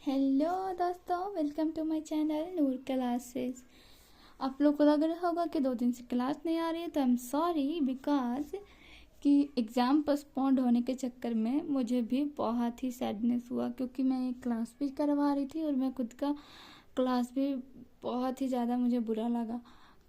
Hello दोस्तों, welcome to my channel Noor classes. आप लोग को लग रहा होगा कि 2 दिन से क्लास नहीं आ रही है, तो आई एम सॉरी बिकॉज कि एग्ज़ाम पोस्टपोन्ड होने के चक्कर में मुझे भी बहुत ही सैडनेस हुआ, क्योंकि मैं एक क्लास भी करवा रही थी और मैं खुद का क्लास भी बहुत ही ज़्यादा मुझे बुरा लगा।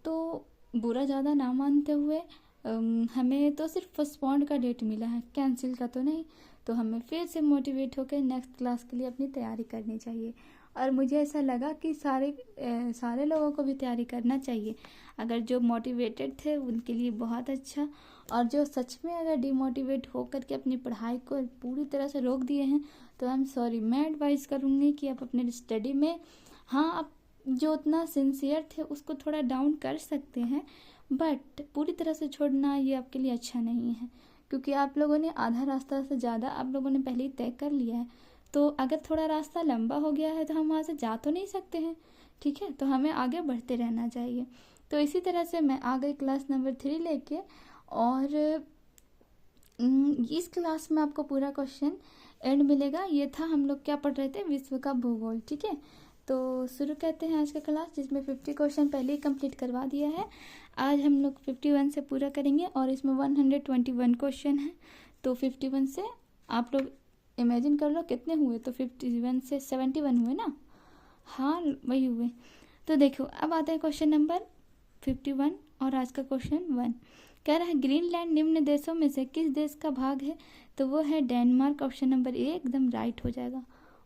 तो बुरा ज़्यादा ना मानते हुए हमें तो सिर्फ पोस्टपोन्ड का डेट मिला है, कैंसिल का तो नहीं। तो हमें फिर से मोटिवेट होकर नेक्स्ट क्लास के लिए अपनी तैयारी करनी चाहिए। और मुझे ऐसा लगा कि सारे लोगों को भी तैयारी करना चाहिए। अगर जो मोटिवेटेड थे उनके लिए बहुत अच्छा, और जो सच में अगर डिमोटिवेट होकर के अपनी पढ़ाई को पूरी तरह से रोक दिए हैं तो आई एम सॉरी। मैं एडवाइस करूँगी कि आप अपने स्टडी में, हाँ, आप जो उतना सिंसियर थे उसको थोड़ा डाउन कर सकते हैं, बट पूरी तरह से छोड़ना ये आपके लिए अच्छा नहीं है, क्योंकि आप लोगों ने आधा रास्ता से ज़्यादा आप लोगों ने पहले ही तय कर लिया है। तो अगर थोड़ा रास्ता लंबा हो गया है तो हम वहाँ से जा तो नहीं सकते हैं, ठीक है। तो हमें आगे बढ़ते रहना चाहिए। तो इसी तरह से मैं आ गई क्लास नंबर 3 लेके, और इस क्लास में आपको पूरा क्वेश्चन एंड मिलेगा। ये था, हम लोग क्या पढ़ रहे थे, विश्व का भूगोल, ठीक है। तो शुरू करते हैं आज का क्लास, जिसमें 50 क्वेश्चन पहले ही कंप्लीट करवा दिया है। आज हम लोग 51 से पूरा करेंगे और इसमें 121 क्वेश्चन है। तो 51 से आप लोग इमेजिन कर लो कितने हुए, तो 51 से 71 हुए ना, हाँ वही हुए। तो देखो अब आता है क्वेश्चन नंबर 51 और आज का क्वेश्चन 1 कह रहा है ग्रीनलैंड निम्न देशों में से किस देश का भाग है, तो वो है डेनमार्क। ऑप्शन नंबर ए एकदम राइट हो जाएगा।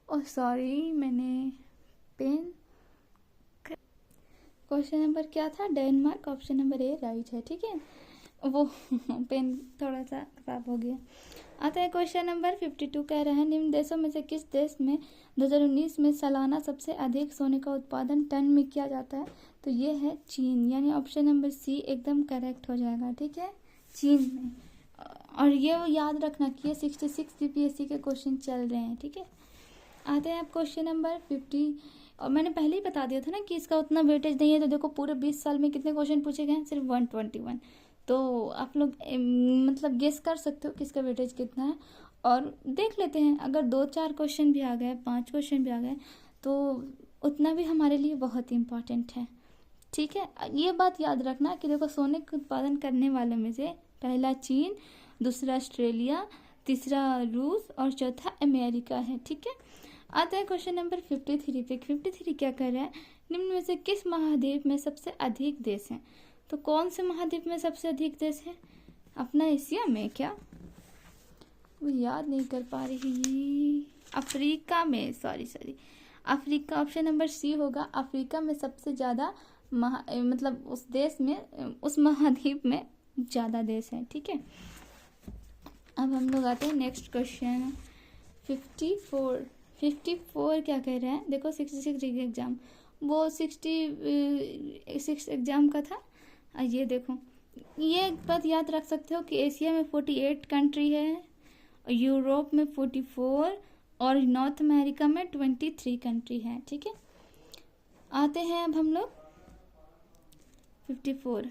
ओह सॉरी, मैंने पेन, क्वेश्चन नंबर क्या था, Denmark. Option number A right है, ठीक है। वो पेन थोड़ा सा खराब हो गया। आता है क्वेश्चन नंबर 52 कह रहा है निम्न देशों में से किस देश में 2019 में सालाना सबसे अधिक सोने का उत्पादन टन में किया जाता है, तो ये है चीन, यानी ऑप्शन नंबर सी एकदम करेक्ट हो जाएगा, ठीक है, चीन में। और ये याद रखना कि ये 66 जीपीएससी के क्वेश्चन चल रहे हैं, ठीक है। आते हैं आप क्वेश्चन नंबर 50, और मैंने पहले ही बता दिया था ना कि इसका उतना वेटेज नहीं है। तो देखो पूरे 20 साल में कितने क्वेश्चन पूछे गए हैं, सिर्फ 121। तो आप लोग मतलब गेस कर सकते हो कि इसका वेटेज कितना है। और देख लेते हैं, अगर 2-4 क्वेश्चन भी आ गए, 5 क्वेश्चन भी आ गए, तो उतना भी हमारे लिए बहुत ही इम्पॉर्टेंट है, ठीक है। ये बात याद रखना कि देखो सोने का उत्पादन करने वालों में से पहला चीन, दूसरा ऑस्ट्रेलिया, तीसरा रूस और चौथा अमेरिका है, ठीक है। आता है क्वेश्चन नंबर 53 पे। 53 क्या कर रहा है, निम्न में से किस महाद्वीप में सबसे अधिक देश हैं, तो कौन से महाद्वीप में सबसे अधिक देश है, अपना एशिया में क्या, वो याद नहीं कर पा रही, अफ्रीका में, sorry Africa. Option number C होगा, अफ्रीका में सबसे ज़्यादा मतलब उस देश में, उस महाद्वीप में ज़्यादा देश है, ठीक है। अब हम लोग आते हैं नेक्स्ट क्वेश्चन 54 क्या कह रहे हैं, देखो 66 एग्जाम, वो 66 एग्जाम का था। ये देखो, ये एक बात याद रख सकते हो कि एशिया में 48 कंट्री है, यूरोप में 44 और नॉर्थ अमेरिका में 23 कंट्री है, ठीक है। आते हैं अब हम लोग 54,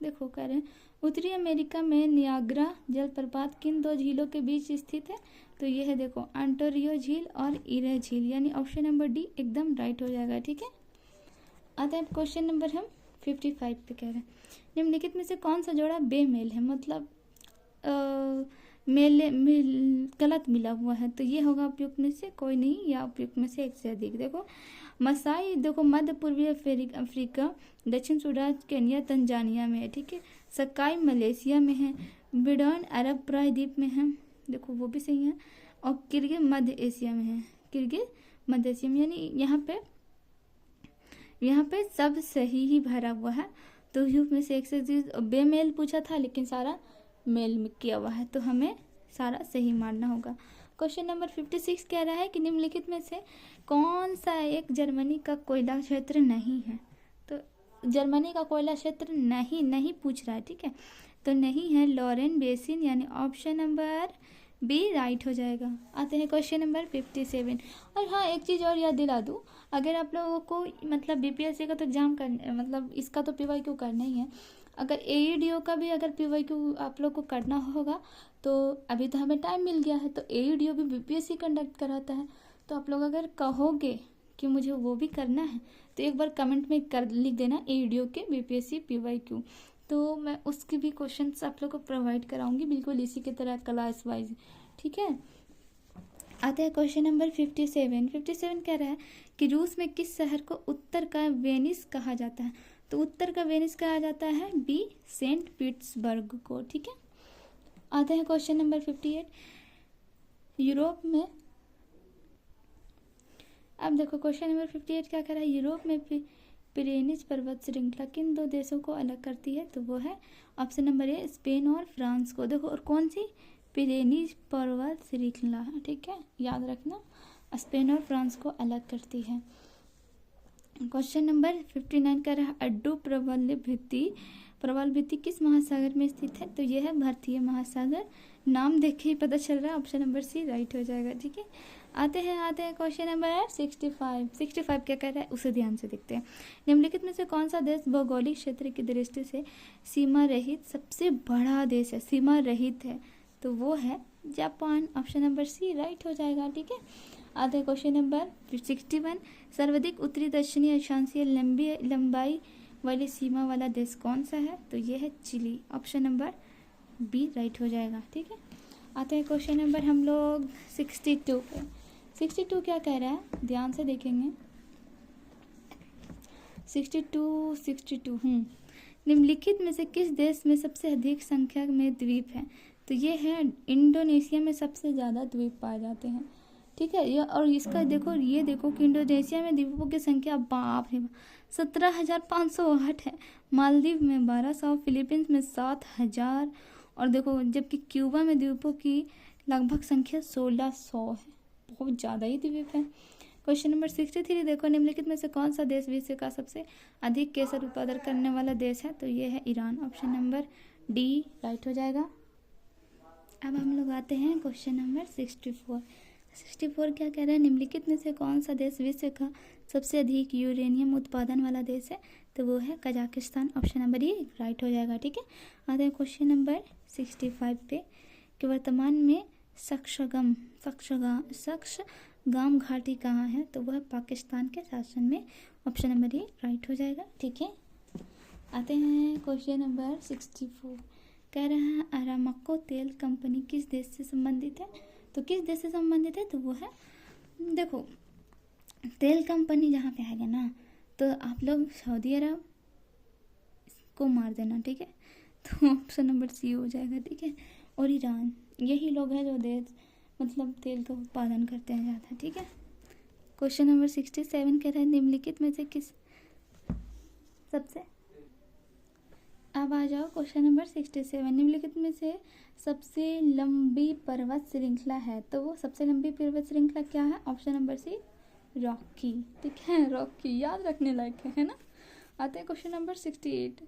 देखो कह रहे हैं उत्तरी अमेरिका में नियाग्रा जलप्रपात किन 2 झीलों के बीच स्थित है, तो ये है देखो ऑन्टारियो झील और इरे झील, यानी ऑप्शन नंबर डी एकदम राइट हो जाएगा, ठीक है। आता है क्वेश्चन नंबर हम 55 पे कह रहे हैं निम्नलिखित में से कौन सा जोड़ा बेमेल है, मतलब गलत मिला हुआ है, तो ये होगा उपयुक्त में से कोई नहीं, या उपयुक्त में से एक से अधिक। देखो मसाई, देखो मध्य पूर्वी अफ्रीका, दक्षिण सूडान, केन्या, तंजानिया में है, ठीक है। सकाई मलेशिया में है, बिडॉन अरब प्रायद्वीप में है, देखो वो भी सही है। और किर्गिज मध्य एशिया में है, किर्गिज मध्य एशिया में, यानी यहाँ पे सब सही ही भरा हुआ है। तो युग में से एक से बेमेल पूछा था, लेकिन सारा मेल में किया हुआ है, तो हमें सारा सही मानना होगा। क्वेश्चन नंबर 56 कह रहा है कि निम्नलिखित में से कौन सा एक जर्मनी का कोयला क्षेत्र नहीं है, तो जर्मनी का कोयला क्षेत्र नहीं पूछ रहा है, ठीक है। तो नहीं है लॉरेन बेसिन, यानी ऑप्शन नंबर बी राइट हो जाएगा। आते हैं क्वेश्चन नंबर 57। और हाँ, एक चीज़ और याद दिला दूँ, अगर आप लोगों को मतलब बीपीएससी का तो एग्जाम करना, मतलब इसका तो पीवाईक्यू करना ही है, अगर एईडीओ का भी अगर पीवाईक्यू आप लोग को करना होगा, तो अभी तो हमें टाइम मिल गया है, तो एईडीओ भी बीपीएससी कंडक्ट कराता है। तो आप लोग अगर कहोगे कि मुझे वो भी करना है तो एक बार कमेंट में लिख देना एडीओ के बीपीएससी PYQ, तो मैं उसके भी क्वेश्चंस आप लोग को प्रोवाइड कराऊंगी बिल्कुल इसी की तरह क्लास वाइज, ठीक है। आते हैं क्वेश्चन नंबर 57। 57 कह रहा है कि रूस में किस शहर को उत्तर का वेनिस कहा जाता है? तो उत्तर का वेनिस कहा जाता है बी सेंट पीटर्सबर्ग को, ठीक है। आते हैं क्वेश्चन नंबर 58। यूरोप में, अब देखो क्वेश्चन नंबर 58 क्या कह रहा है, यूरोप में पिरेनीज पर्वत श्रृंखला किन दो देशों को अलग करती है? तो वो है ऑप्शन नंबर ए स्पेन और फ्रांस को। देखो और कौन सी? पिरेनीज पर्वत श्रृंखला, ठीक है, याद रखना, स्पेन और फ्रांस को अलग करती है। क्वेश्चन नंबर 59 कह रहा है अड्डू प्रबल भित्ति किस महासागर में स्थित है? तो यह है भारतीय महासागर। नाम देख के ही पता चल रहा है, ऑप्शन नंबर सी राइट हो जाएगा, ठीक है। आते हैं क्वेश्चन नंबर 65। 65 क्या कह रहा है उसे ध्यान से देखते हैं। निम्नलिखित में से कौन सा देश भौगोलिक क्षेत्र की दृष्टि से सीमा रहित सबसे बड़ा देश है? सीमा रहित है तो वो है Japan, option number C right हो जाएगा, ठीक है। आते हैं क्वेश्चन नंबर 61। सर्वाधिक उत्तरी दक्षिणी अक्षांशीय लंबाई वाली सीमा वाला देश कौन सा है? तो ये है Chile, option number B right हो जाएगा, ठीक है। आते हैं क्वेश्चन नंबर हम लोग 62 पे। 62 क्या कह रहा है, ध्यान से देखेंगे। 62 निम्नलिखित में से किस देश में सबसे अधिक संख्या में द्वीप है? तो ये है इंडोनेशिया में सबसे ज़्यादा द्वीप पाए जाते हैं, ठीक है। ये और इसका देखो, ये देखो कि इंडोनेशिया में द्वीपों की संख्या बाप रे 17,508 है, मालदीव में 1200, फिलीपींस में 7,000 और देखो जबकि क्यूबा में द्वीपों की लगभग संख्या 1600 है, बहुत ज़्यादा ही द्वीप है। क्वेश्चन नंबर 63 देखो निम्नलिखित में से कौन सा देश विश्व का सबसे अधिक केसर उत्पादन करने वाला देश है? तो ये है Iran, option number D right हो जाएगा। अब हम लोग आते हैं क्वेश्चन नंबर 64। 64 क्या कह रहा है, निम्नलिखित में से कौन सा देश विश्व का सबसे अधिक यूरेनियम उत्पादन वाला देश है? तो वो है Kazakhstan, option number A right हो जाएगा, ठीक है। आते हैं क्वेश्चन नंबर 65 पे कि वर्तमान में सक्सगाम घाटी कहाँ है? तो वह पाकिस्तान के शासन में, ऑप्शन नंबर ए राइट हो जाएगा, ठीक है। आते हैं क्वेश्चन नंबर 64 कह रहा है अरामको तेल कंपनी किस देश से संबंधित है? तो किस देश से संबंधित है? तो वो है, देखो तेल कंपनी जहाँ पे आएगा ना तो आप लोग सऊदी अरब को मार देना, ठीक है। तो ऑप्शन नंबर सी हो जाएगा, ठीक है। और ईरान, यही लोग हैं जो देश मतलब तेल का उत्पादन करते हैं ज़्यादा, ठीक है। क्वेश्चन नंबर 67 कह रहा है निम्नलिखित में से किस सबसे, अब आ जाओ क्वेश्चन नंबर 67। निम्नलिखित में से सबसे लंबी पर्वत श्रृंखला है? तो वो सबसे लंबी पर्वत श्रृंखला क्या है? ऑप्शन नंबर सी रॉकी, ठीक है, रॉकी याद रखने लायक है ना। आते हैं क्वेश्चन नंबर 68।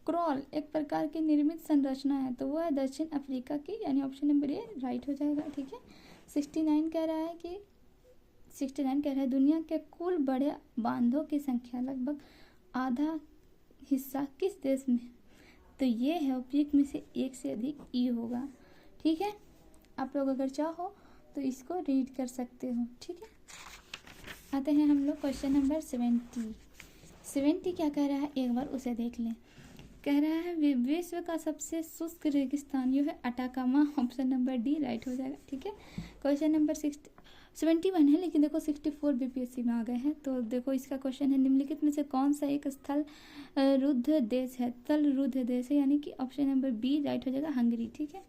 क्रॉल एक प्रकार की निर्मित संरचना है, तो वो है दक्षिण अफ्रीका की, यानी ऑप्शन नंबर ए राइट हो जाएगा, ठीक है। 69 कह रहा है दुनिया के कुल बड़े बांधों की संख्या लगभग आधा हिस्सा किस देश में? तो ये है उपयुक्त में से एक से अधिक ई होगा, ठीक है। आप लोग अगर चाहो तो इसको रीड कर सकते हो, ठीक है। आते हैं हम लोग क्वेश्चन नंबर 70 क्या कह रहा है, एक बार उसे देख लें। कह रहा है विश्व का सबसे शुष्क रेगिस्तान ये है Atacama, option number D right हो जाएगा, ठीक है। क्वेश्चन नंबर 71 है, लेकिन देखो 64 बीपीएससी में आ गए हैं। तो देखो इसका क्वेश्चन है निम्नलिखित में से कौन सा एक स्थल रुद्ध देश है? तल रुद्ध देश है, यानी कि ऑप्शन नंबर बी राइट हो जाएगा, हंगरी, ठीक है।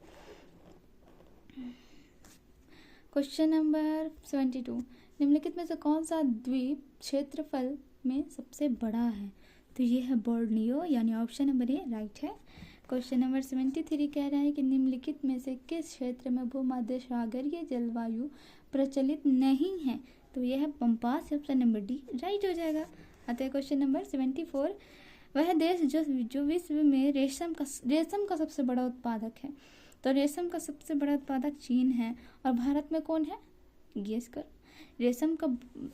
क्वेश्चन नंबर 72 निम्नलिखित में से कौन सा द्वीप क्षेत्रफल में सबसे बड़ा है? तो ये है बोर्नियो, यानी ऑप्शन नंबर ए राइट है। क्वेश्चन नंबर 73 कह रहा है कि निम्नलिखित में से किस क्षेत्र में भूमध्य सागरीय जलवायु प्रचलित नहीं है? तो यह है Pampas, option number D right हो जाएगा। आते हैं क्वेश्चन नंबर 74। वह देश जो विश्व में रेशम का सबसे बड़ा उत्पादक है? तो रेशम का सबसे बड़ा उत्पादक चीन है। और भारत में कौन है? गेस कर। रेशम का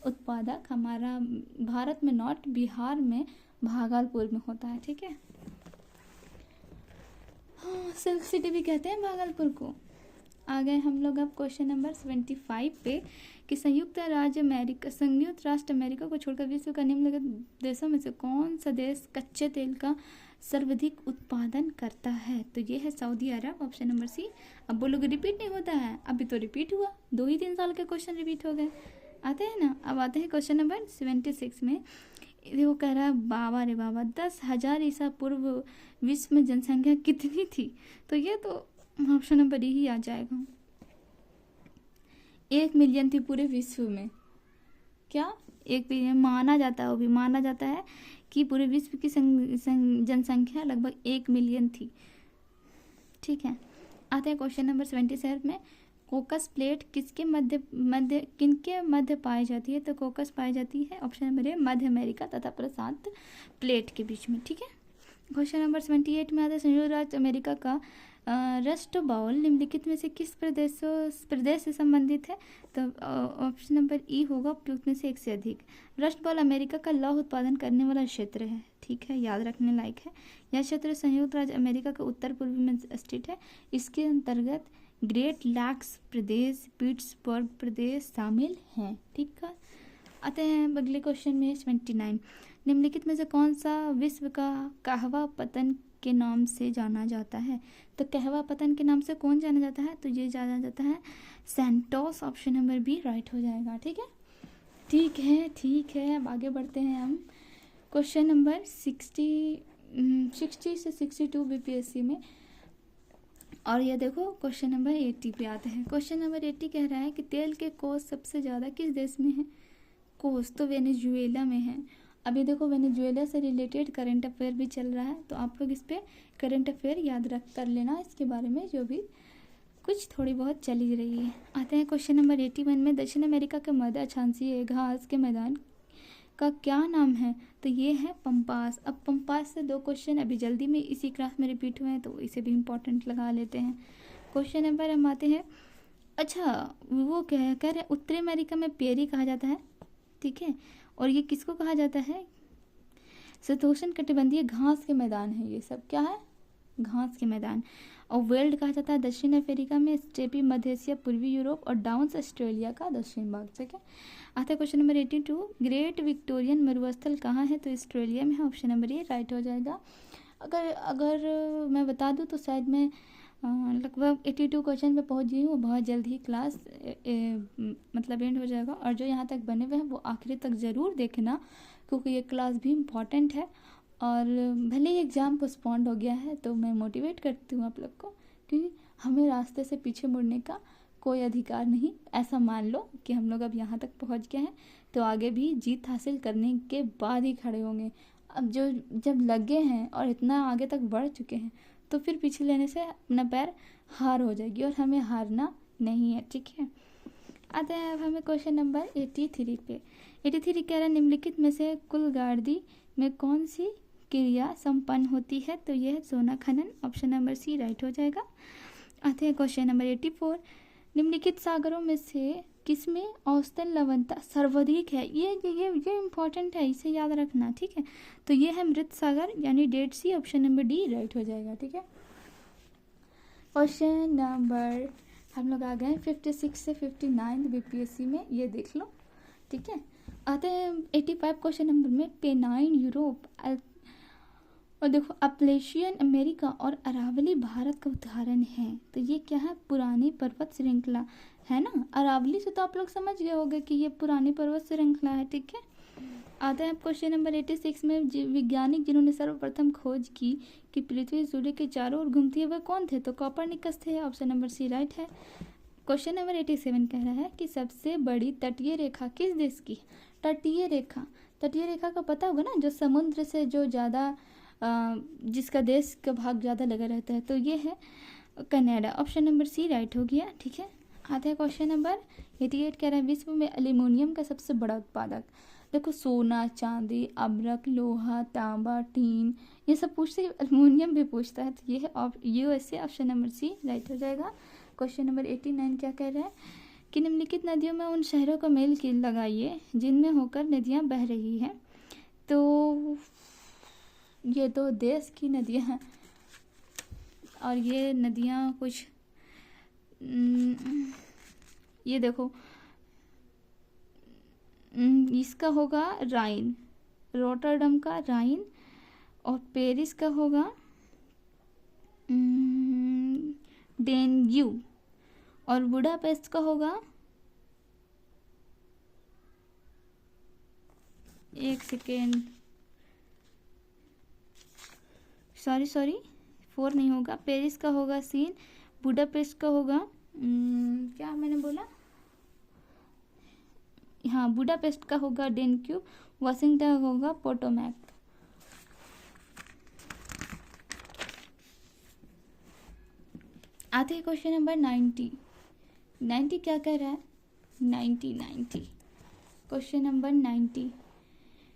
उत्पादक हमारा भारत में नॉट, बिहार में भागलपुर में होता है, ठीक है। हाँ, सिल्क सिटी भी कहते हैं भागलपुर को। आ गए हम लोग अब क्वेश्चन नंबर 75 पे कि संयुक्त राष्ट्र अमेरिका को छोड़कर विश्व का निम्नलिखित देशों में से कौन सा देश कच्चे तेल का सर्वाधिक उत्पादन करता है? तो ये है सऊदी अरब, ऑप्शन नंबर सी। अब बोलोगे रिपीट नहीं होता है, अभी तो रिपीट हुआ, 2 ही 3 साल के क्वेश्चन रिपीट हो गए, आते हैं ना। अब आते हैं क्वेश्चन नंबर 76 में। वो कह रहा है बाबा रे बाबा, 10,000 ईसा पूर्व विश्व में जनसंख्या कितनी थी? तो ये तो ऑप्शन नंबर ही आ जाएगा, 1 मिलियन थी पूरे विश्व में। क्या 1 मिलियन माना जाता है, वो भी माना जाता है कि पूरे विश्व की जनसंख्या लगभग 1 मिलियन थी। ठीक है, आते हैं क्वेश्चन नंबर 77 में। कोकस प्लेट किनके मध्य पाई जाती है? तो कोकस पाई जाती है, option number A, Madhya America तथा प्रशांत प्लेट के बीच में। ठीक है, क्वेश्चन नंबर 78 में आता है संयुक्त राज्य अमेरिका का रस्ट बाउल निम्नलिखित में से किस प्रदेश से संबंधित है? तो ऑप्शन नंबर ई होगा, उपयुक्त में से एक से अधिक। रस्ट बाउल अमेरिका का लौह उत्पादन करने वाला क्षेत्र है। ठीक है, याद रखने लायक है। यह क्षेत्र संयुक्त राज्य अमेरिका के उत्तर पूर्वी में स्थित है। इसके अंतर्गत ग्रेट लैक्स प्रदेश, पिट्सबर्ग प्रदेश शामिल हैं। ठीक है, आते हैं अगले क्वेश्चन में 79। निम्नलिखित में से कौन सा विश्व का कहवा पतन के नाम से जाना जाता है? तो कहवा पतन के नाम से कौन जाना जाता है? तो ये जाना जाता है Santos, option number B right हो जाएगा। ठीक है, ठीक है, अब आगे बढ़ते हैं हम क्वेश्चन नंबर 60 से 62 बीपीएससी में। और ये देखो क्वेश्चन नंबर 80 पे आते हैं। क्वेश्चन नंबर 80 कह रहा है कि तेल के कोष सबसे ज़्यादा किस देश में है? कोष तो वेनेजुएला में है। अभी देखो वेनेजुएला से रिलेटेड करंट अफेयर भी चल रहा है, तो आप लोग इस पे करंट अफेयर याद रख कर लेना, इसके बारे में जो भी कुछ थोड़ी बहुत चली रही है। आते हैं क्वेश्चन नंबर 81 में। दक्षिण अमेरिका के मध्य अक्षांशीय घास के मैदान का क्या नाम है? तो ये है पंपास। अब पंपास से 2 क्वेश्चन अभी जल्दी में इसी क्लास में रिपीट हुए हैं, तो इसे भी इम्पोर्टेंट लगा लेते हैं। क्वेश्चन नंबर हम आते हैं, अच्छा वो कह रहे उत्तरी अमेरिका में पेरी कहा जाता है। ठीक है, और ये किसको कहा जाता है? शीतोष्ण कटिबंधीय घास के मैदान है, ये सब क्या है? घास के मैदान। और वेल्ड कहा जाता है दक्षिण अफ्रीका में, स्टेपी मध्य एशिया, पूर्वी यूरोप और डाउन्स ऑस्ट्रेलिया का दक्षिण भाग। ठीक है, आता है क्वेश्चन नंबर 82। ग्रेट विक्टोरियन मरुस्थल कहाँ है? तो ऑस्ट्रेलिया में है, ऑप्शन नंबर ए राइट हो जाएगा। अगर मैं बता दूँ तो शायद मैं लगभग 82 क्वेश्चन पे पहुँच गई हूँ। बहुत जल्द ही क्लास मतलब एंड हो जाएगा, और जो यहाँ तक बने हुए हैं वो आखिरी तक ज़रूर देखना, क्योंकि ये क्लास भी इम्पॉर्टेंट है। और भले ही एग्ज़ाम पोस्टपोन्ड हो गया है, तो मैं मोटिवेट करती हूँ आप लोग को, क्योंकि हमें रास्ते से पीछे मुड़ने का कोई अधिकार नहीं। ऐसा मान लो कि हम लोग अब यहाँ तक पहुँच गए हैं, तो आगे भी जीत हासिल करने के बाद ही खड़े होंगे। अब जब लगे हैं और इतना आगे तक बढ़ चुके हैं, तो फिर पीछे लेने से अपना पैर हार हो जाएगी, और हमें हारना नहीं है। ठीक है, आते हैं अब हमें क्वेश्चन नंबर 83 पे। 83 कह रहा है निम्नलिखित में से कुलगार्दी में कौन सी क्रिया संपन्न होती है? तो यह है सोना खनन, ऑप्शन नंबर सी राइट हो जाएगा। आते हैं क्वेश्चन नंबर 84। निम्नलिखित सागरों में से किसमें औसतन लवणता सर्वाधिक है? ये इम्पोर्टेंट है, इसे याद रखना। ठीक है, तो ये है मृत सागर यानी डेड सी, ऑप्शन नंबर डी राइट हो जाएगा। ठीक है, क्वेश्चन नंबर हम लोग आ गए 56 से 59 बीपीएससी में, ये देख लो। ठीक है, आते हैं 85 क्वेश्चन नंबर में। पेनाइन यूरोप और देखो अपलेशियन अमेरिका और अरावली भारत का उदाहरण है। तो ये क्या है? पुरानी पर्वत श्रृंखला है ना। अरावली से तो आप लोग समझ गए होंगे कि ये पुरानी पर्वत श्रृंखला है। ठीक है, आता है क्वेश्चन नंबर 86 में। वैज्ञानिक जिन्होंने सर्वप्रथम खोज की कि पृथ्वी सूर्य के चारों ओर घूमती है, वह कौन थे? तो कोपरनिकस थे, ऑप्शन नंबर सी राइट है। क्वेश्चन नंबर 87 कह रहा है कि सबसे बड़ी तटीय रेखा किस देश की? तटीय रेखा का पता होगा ना, जो समुद्र से जो ज़्यादा जिसका देश का भाग ज़्यादा लगा रहता है, तो ये है Canada, option number C right हो गया। ठीक है, आते हैं क्वेश्चन नंबर 88 कह रहा है विश्व में एल्युमिनियम का सबसे बड़ा उत्पादक। देखो सोना, चांदी, अब्रक, लोहा, तांबा, टीन, ये सब पूछते हैं, एल्युमिनियम भी पूछता है, तो ये है USA, option number C right हो जाएगा। क्वेश्चन नंबर 89 क्या कह रहा है कि निम्नलिखित नदियों में उन शहरों का मेल लगाइए जिनमें होकर नदियाँ बह रही हैं। तो ये तो देश की नदियाँ हैं, और ये नदियाँ कुछ ये देखो इसका होगा राइन, रोटरडम का राइन, और पेरिस का होगा डेन्यू, और बुडापेस्ट का होगा, एक सेकेंड, सॉरी 4 नहीं होगा, पेरिस का होगा सीन, बुडापेस्ट का होगा क्या मैंने बोला, हाँ बुडापेस्ट का होगा डेन्क्यू, वाशिंगटन का होगा पोटोमैक। आते हैं क्वेश्चन नंबर 90 क्या कह रहा है, 90 क्वेश्चन नंबर 90।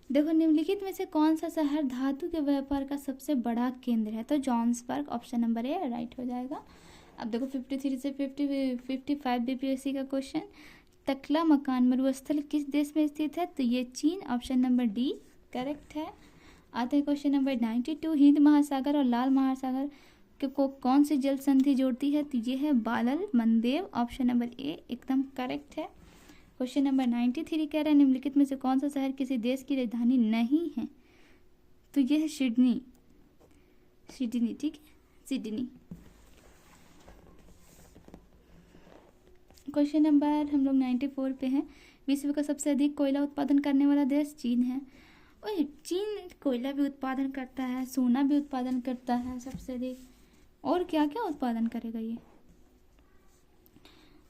देखो निम्नलिखित में से कौन सा शहर धातु के व्यापार का सबसे बड़ा केंद्र है, तो जॉन्सबर्ग, ऑप्शन नंबर ए राइट हो जाएगा। अब देखो 53 से 55 बीपीएससी का क्वेश्चन, तकला मकान मरुस्थल किस देश में स्थित है, तो ये चीन, ऑप्शन नंबर डी करेक्ट है। आते हैं क्वेश्चन नंबर 92, हिंद महासागर और लाल महासागर को कौन सी जल संधि जोड़ती है, तो ये है बालल मंदेव, ऑप्शन नंबर ए एकदम करेक्ट है। क्वेश्चन नंबर 93 कह रहा है निम्नलिखित में से कौन सा शहर किसी देश की राजधानी नहीं है, तो ये है सिडनी, ठीक है सिडनी। क्वेश्चन नंबर हम लोग 94 पे हैं, विश्व का सबसे अधिक कोयला उत्पादन करने वाला देश चीन है। ओए चीन कोयला भी उत्पादन करता है, सोना भी उत्पादन करता है सबसे अधिक, और क्या क्या उत्पादन करेगा ये,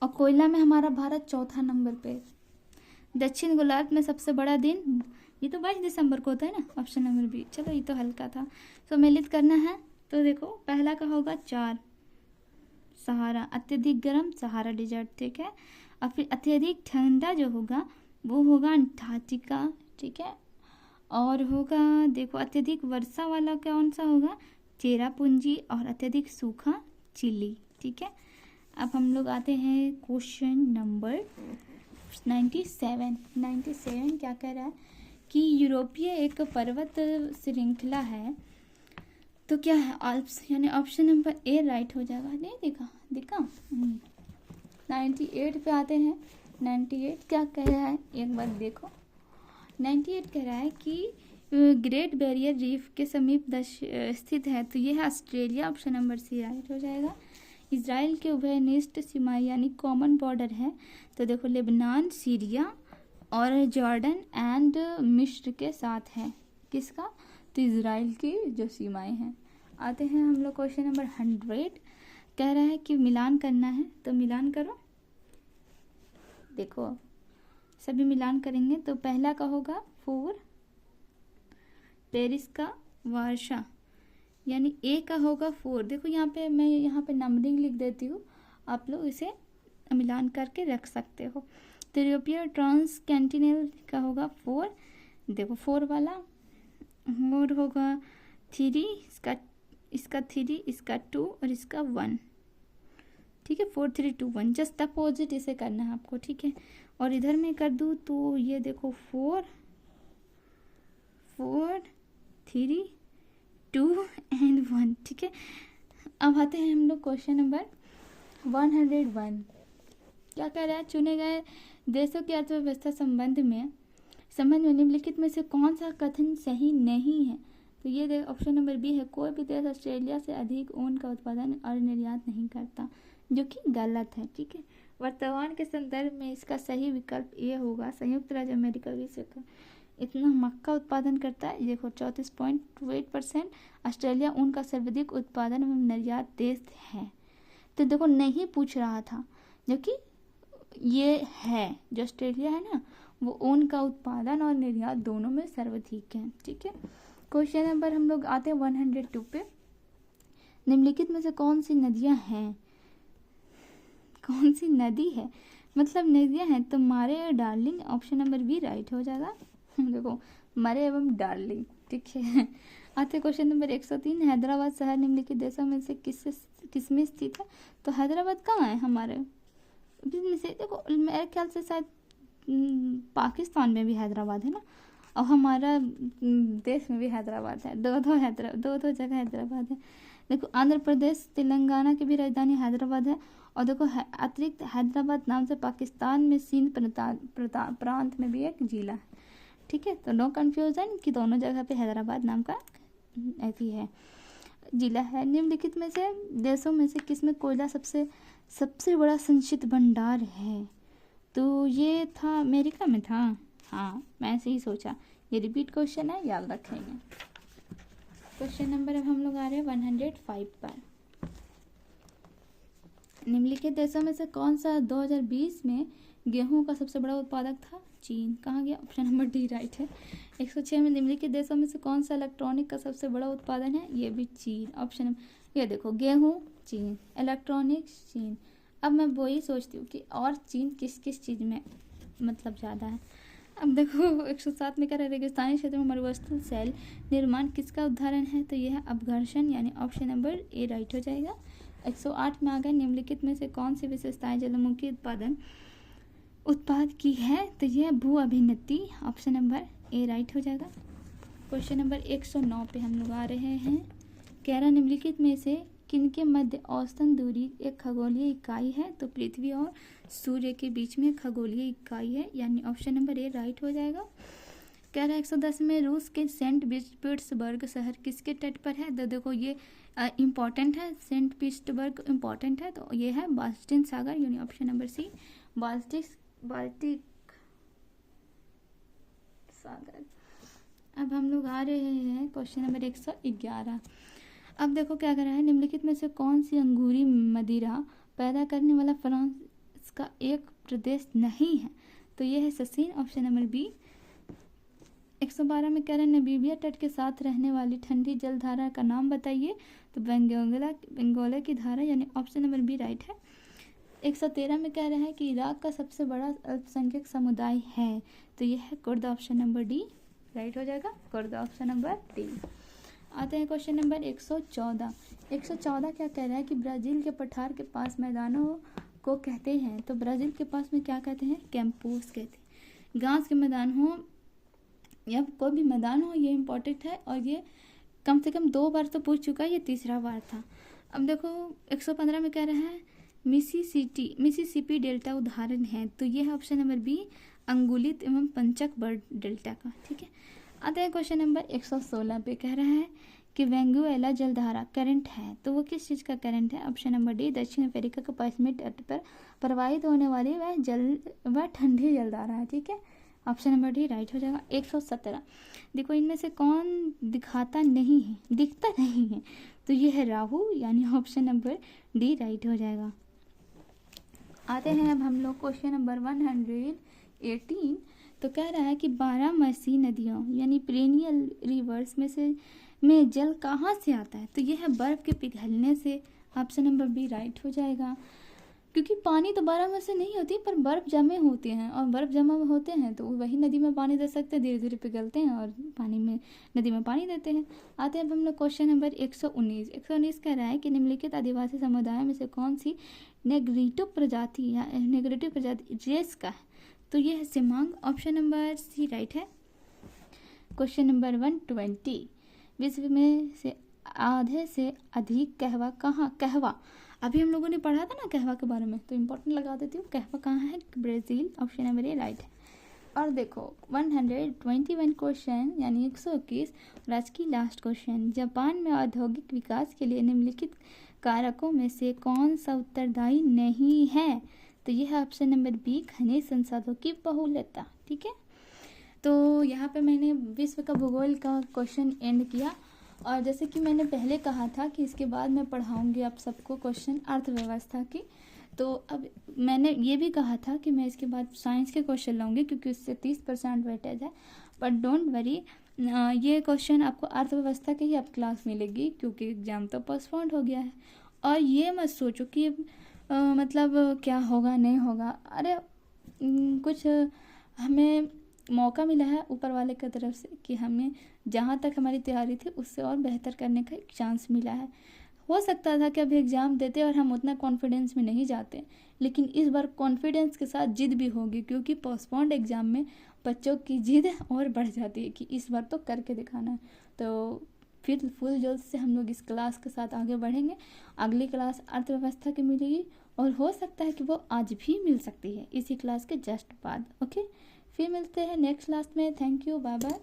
और कोयला में हमारा भारत चौथा नंबर पे। दक्षिण गोलार्ध में सबसे बड़ा दिन, ये तो 22 दिसंबर को होता है ना, ऑप्शन नंबर बी। चलो ये तो हल्का था, सम्मिलित करना है तो देखो पहला का होगा 4 सहारा, अत्यधिक गर्म सहारा डिजर्ट, ठीक है। और फिर अत्यधिक ठंडा जो होगा वो होगा अंटार्कटिका, ठीक है। और होगा देखो अत्यधिक वर्षा वाला कौन सा होगा, चेरापूंजी, और अत्यधिक सूखा चिली, ठीक है। अब हम लोग आते हैं क्वेश्चन नंबर 97 क्या कह रहा है कि यूरोपीय एक पर्वत श्रृंखला है, तो क्या है आल्प्स, यानी ऑप्शन नंबर ए राइट हो जाएगा। नहीं देखा 98 पे आते हैं। 98 क्या कह रहा है एक बार देखो, 98 कह रहा है कि ग्रेट बैरियर रीफ के समीप स्थित है, तो यह है Australia, option number C right हो जाएगा। इजराइल के उभयनिष्ठ सीमाएं यानी कॉमन बॉर्डर है, तो देखो लेबनान, सीरिया और जॉर्डन एंड मिस्र के साथ है, किसका, तो इजराइल की जो सीमाएं हैं। आते हैं हम लोग क्वेश्चन नंबर 100, कह रहा है कि मिलान करना है, तो मिलान करो। देखो सभी मिलान करेंगे, तो पहला का होगा 4, पेरिस का वार्सा, यानी ए का होगा 4। देखो मैं यहाँ पे नंबरिंग लिख देती हूँ, आप लोग इसे मिलान करके रख सकते हो। तो यूरोपीय ट्रांस कैंटिनेल का होगा 4, देखो 4 वाला, और होगा 3, इसका 3, इसका 2 और इसका 1, ठीक है। 4 3 2 1 जस्ट अपोजिट इसे करना है आपको, ठीक है। और इधर में कर दूँ तो ये देखो 4 3 2 एंड 1, ठीक है। अब आते हैं हम लोग क्वेश्चन नंबर 101, क्या कह रहा है, चुने गए देशों की अर्थव्यवस्था संबंध में निम्नलिखित में से कौन सा कथन सही नहीं है, तो ये ऑप्शन नंबर बी है, कोई भी देश ऑस्ट्रेलिया से अधिक ऊन का उत्पादन और निर्यात नहीं करता, जो कि गलत है, ठीक है। वर्तमान के संदर्भ में इसका सही विकल्प ये होगा, संयुक्त राज्य अमेरिका विश्व का इतना मक्का उत्पादन करता है, देखो 34.28%, ऑस्ट्रेलिया ऊन का सर्वाधिक उत्पादन एवं निर्यात देश है। तो देखो नहीं पूछ रहा था, जो कि ये है जो ऑस्ट्रेलिया है ना, वो ऊन का उत्पादन और निर्यात दोनों में सर्वाधिक है, ठीक है। क्वेश्चन नंबर हम लोग आते हैं 102 पे, निम्नलिखित में से कौन सी नदियां हैं, कौन सी नदी है, मतलब नदियां हैं, तो मारे और Darling, option number B right हो जाएगा। देखो मरे एवं डार्लिंग, ठीक है। आते क्वेश्चन नंबर 103, हैदराबाद शहर निम्नलिखित देशों में से किसमें स्थित है, तो हैदराबाद कहाँ है हमारे में से, देखो मेरे ख्याल से शायद पाकिस्तान में भी हैदराबाद है ना, और हमारा देश में भी हैदराबाद है, दो जगह हैदराबाद है। देखो आंध्र प्रदेश तेलंगाना की भी राजधानी हैदराबाद है, और देखो अतिरिक्त हैदराबाद नाम से पाकिस्तान में सिंध प्रांत में भी एक जिला है, ठीक है। तो नो कन्फ्यूज़न कि दोनों जगह पे हैदराबाद नाम का ऐसी है जिला है। निम्नलिखित में से देशों में से किस में कोयला सबसे बड़ा संचित भंडार है? तो ये था अमेरिका में था। हाँ, मैं ऐसे ही सोचा। ये रिपीट क्वेश्चन है, याद रखेंगे। क्वेश्चन नंबर अब हम लोग आ रहे हैं 105 पर। निम्नलिखित देशों में से कौन सा 2020 में गेहूं का सबसे बड़ा उत्पादक था? चीन। कहाँ गया? ऑप्शन नंबर डी राइट है। 106 में निम्नलिखित देशों में से कौन सा इलेक्ट्रॉनिक का सबसे बड़ा उत्पादन है? ये भी चीन। ऑप्शन ये देखो, गेहूं चीन, इलेक्ट्रॉनिक्स चीन। अब मैं वही सोचती हूँ कि और चीन किस किस चीज़ में मतलब ज़्यादा है। अब देखो 107 में कह रहे रेगिस्तानी क्षेत्र में मरुस्थल शैल निर्माण किसका उदाहरण है? तो यह है अपघर्षण, यानी ऑप्शन नंबर ए राइट हो जाएगा। 108 में आ गए, निम्नलिखित में से कौन सी विशेषताएं ज्वालामुखी उत्पाद की है? तो यह भू अभिन्नति, ऑप्शन नंबर ए राइट हो जाएगा। क्वेश्चन नंबर 109 पे हम लोग आ रहे हैं। कह रहा निम्नलिखित में से किनके मध्य औसतन दूरी एक खगोलीय इकाई है? तो पृथ्वी और सूर्य के बीच में खगोलीय इकाई है, यानी ऑप्शन नंबर ए राइट हो जाएगा। कह रहा है 110 में रूस के सेंट पीटर्सबर्ग शहर किसके तट पर है? तो देखो ये इम्पॉर्टेंट है, सेंट पीटर्सबर्ग इम्पॉर्टेंट है, तो ये है बाल्टिक सागर, यानी ऑप्शन नंबर सी बाल्टिक सागर। अब हम लोग आ रहे हैं क्वेश्चन नंबर 111। अब देखो क्या कर रहा है, निम्नलिखित में से कौन सी अंगूरी मदिरा पैदा करने वाला फ्रांस का एक प्रदेश नहीं है? तो ये है ससीन, ऑप्शन नंबर बी। 112 में कह रहे हैं नमीबिया तट के साथ रहने वाली ठंडी जलधारा का नाम बताइए? तो बेंगोला की धारा, यानी ऑप्शन नंबर बी राइट है। 113 में कह रहा है कि इराक का सबसे बड़ा अल्पसंख्यक समुदाय है? तो यह है Kurd, option number D right हो जाएगा। Kurd, option number D. आते हैं क्वेश्चन नंबर 114। 114 क्या कह रहा है कि ब्राज़ील के पठार के पास मैदानों को कहते हैं? तो ब्राज़ील के पास में क्या कहते हैं? कैंपोस कहते हैं। घास के मैदान हो या कोई भी मैदान हो, ये इम्पोर्टेंट है, और ये कम से कम 2 बार तो पूछ चुका है, ये तीसरा बार था। अब देखो 115 में कह रहा है मिसिसिपी डेल्टा उदाहरण है? तो ये है ऑप्शन नंबर बी, अंगुलित एवं पंचक बर्ड डेल्टा का, ठीक है। आते हैं क्वेश्चन नंबर 116 पे। कह रहा है कि वेनेजुएला जलधारा करंट है? तो वो किस चीज़ का करंट है? ऑप्शन नंबर डी, दक्षिण अफ्रीका के पश्चिमी तट पर प्रवाहित होने वाली वह ठंडी जलधारा है, ठीक है। ऑप्शन नंबर डी राइट हो जाएगा। 117 देखो इनमें से कौन दिखता नहीं है? तो ये है राहु, यानी ऑप्शन नंबर डी राइट हो जाएगा। आते हैं अब हम लोग क्वेश्चन नंबर 118। तो कह रहा है कि बारहमासी नदियों यानी पेरिनियल रिवर्स में जल कहाँ से आता है? तो यह है बर्फ के पिघलने से, ऑप्शन नंबर बी राइट हो जाएगा। क्योंकि पानी तो 12 में से नहीं होती, पर बर्फ जमे होते हैं, और बर्फ जमा होते हैं तो वही नदी में पानी दे सकते हैं, धीरे धीरे पिघलते हैं और नदी में पानी देते हैं। आते हैं अब हम लोग क्वेश्चन नंबर 119। 119 कह रहा है कि निम्नलिखित आदिवासी समुदाय में से कौन सी नेग्रिटिव प्रजाति रेस का है? तो ये है सिमांग, ऑप्शन नंबर सी राइट है। Question number 120। विश्व में से आधे से अधिक कहवा अभी हम लोगों ने पढ़ा था ना कहवा के बारे में, तो इम्पोर्टेंट लगा देती हूँ। कहवा कहाँ है? Brazil, option number A right है। और देखो 121 क्वेश्चन यानी 121 और आज की लास्ट क्वेश्चन। जापान में औद्योगिक विकास के लिए निम्नलिखित कारकों में से कौन सा उत्तरदायी नहीं है? तो यह है ऑप्शन नंबर बी, खनिज संसाधनों की बहुलता, ठीक है। तो यहाँ पे मैंने विश्व का भूगोल का क्वेश्चन एंड किया, और जैसे कि मैंने पहले कहा था कि इसके बाद मैं पढ़ाऊँगी आप सबको क्वेश्चन अर्थव्यवस्था की, तो अब मैंने ये भी कहा था कि मैं इसके बाद साइंस के क्वेश्चन लाऊंगी क्योंकि उससे 30% वेटेज है। बट डोंट वरी, ये क्वेश्चन आपको अर्थव्यवस्था के ही अब क्लास मिलेगी क्योंकि एग्ज़ाम तो पोस्टपोन्ड हो गया है। और ये मत सोचो कि मतलब क्या होगा नहीं होगा, अरे कुछ हमें मौका मिला है ऊपर वाले की तरफ से कि हमें जहाँ तक हमारी तैयारी थी उससे और बेहतर करने का एक चांस मिला है। हो सकता था कि अभी एग्ज़ाम देते और हम उतना कॉन्फिडेंस में नहीं जाते, लेकिन इस बार कॉन्फिडेंस के साथ जिद भी होगी क्योंकि पोस्टपोन्ड एग्ज़ाम में बच्चों की जिद और बढ़ जाती है कि इस बार तो करके दिखाना है। तो फिर फुल जोश से हम लोग इस क्लास के साथ आगे बढ़ेंगे। अगली क्लास अर्थव्यवस्था की मिलेगी और हो सकता है कि वो आज भी मिल सकती है इसी क्लास के जस्ट बाद। ओके, फिर मिलते हैं नेक्स्ट क्लास में। Thank you, bye bye.